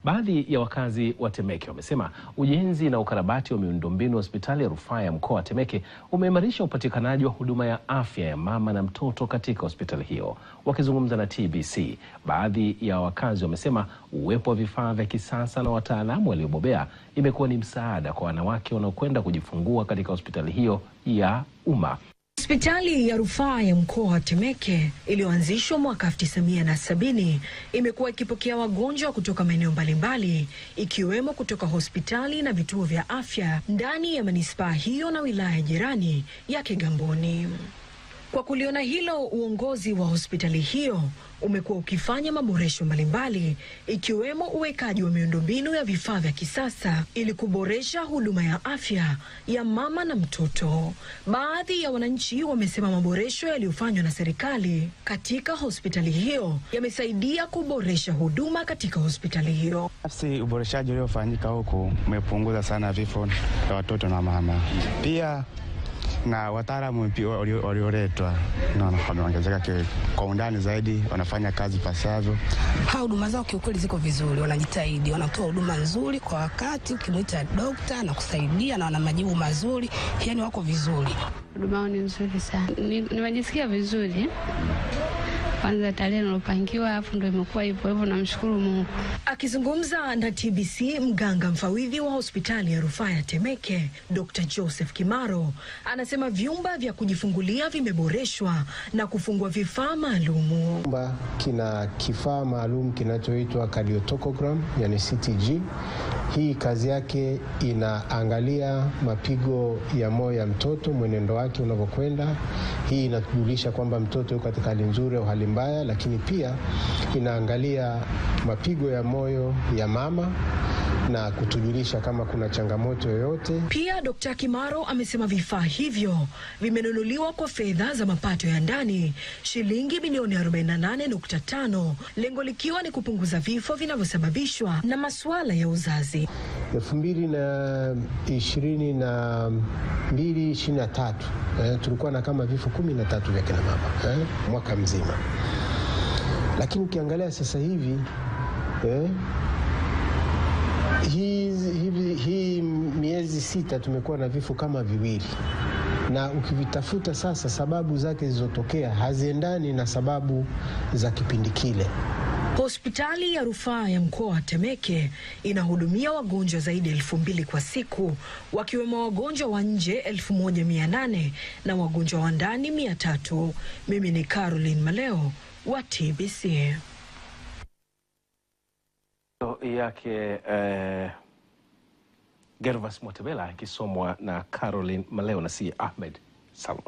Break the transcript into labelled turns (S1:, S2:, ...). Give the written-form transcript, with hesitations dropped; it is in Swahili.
S1: Baadhi ya wakazi wa Temeke wamesema ujenzi na ukarabati wa miundombinu hospitali ya rufaa ya mkoa wa Temeke umeimarisha upatikanaji wa huduma ya afya ya mama na mtoto katika hospitali hiyo. Wakizungumza na TBC, baadhi ya wakazi wamesema uwepo wa vifaa vya kisasa na wataalamu waliobobea imekuwa ni msaada kwa wanawake wanaokwenda kujifungua katika hospitali hiyo ya umma.
S2: Hospitali ya rufaa ya mkoa wa Temeke iliyoanzishwa mwaka 1970 imekuwa ikipokea wagonjwa kutoka maeneo mbalimbali ikiwemo kutoka hospitali na vituo vya afya ndani ya manispaa hiyo na wilaya jirani ya Kigamboni. Kwa kuliona hilo, uongozi wa hospitali hiyo umekuwa ukifanya maboresho mbalimbali ikiwemo uwekaji wa miundombinu ya vifaa vya kisasa ili kuboresha huduma ya afya ya mama na mtoto. Baadhi ya wananchi wamesema maboresho yaliyofanywa na serikali katika hospitali hiyo yamesaidia kuboresha huduma katika hospitali hiyo.
S3: Uboreshaji uliofanyika huku umepunguza sana vifo vya watoto na mama. Pia na wataalamu walioletwa na wameongezeka kwa undani zaidi, wanafanya kazi pasavyo.
S4: Huduma zao kiukweli ziko vizuri, wanajitahidi, wanatoa huduma nzuri kwa wakati, ukimwita daktari na kusaidia na wana majibu mazuri, yani wako vizuri.
S5: Huduma ni nzuri sana. Nimejisikia vizuri. Kwanza tarehe nilopangiwa hapo ndio imekuwa hivyo, namshukuru Mungu.
S2: Akizungumza na TBC, mganga mfawidhi wa hospitali ya rufaa ya Temeke, Dr. Joseph Kimaro, anasema vyumba vya kujifungulia vimeboreshwa na kufungwa vifaa maalumu.
S6: Chumba kina kifaa maalum kinachoitwa cardiotocogram, yani CTG. Hii kazi yake inaangalia mapigo ya moyo ya mtoto, mwenendo wake unavyokwenda. Hii inatujulisha kwamba mtoto yuko katika hali nzuri au hali mbaya, lakini pia inaangalia mapigo ya moyo ya mama na kutujulisha kama kuna changamoto yoyote.
S2: Pia Dr. Kimaro amesema vifaa hivyo vimenunuliwa kwa fedha za mapato ya ndani, shilingi milioni 48.5, lengo likiwa ni kupunguza vifo vinavyosababishwa na masuala ya uzazi.
S6: 2022-23 tulikuwa na kama vifo 13 vya kina mama mwaka mzima. Lakini ukiangalia sasa hivi hii miezi 6 tumekuwa na vifo kama 2, na ukivitafuta sasa sababu zake zilizotokea haziendani na sababu za kipindi kile.
S2: Hospitali ya rufaa ya mkoa wa Temeke inahudumia wagonjwa zaidi ya 2,000 kwa siku, wakiwemo wagonjwa wa nje 1,800 na wagonjwa wa ndani 300. Mimi ni Caroline Maleo wa TBC.
S1: Yake Gervas Motebela akisomwa na Caroline Maleo na si Ahmed Salum.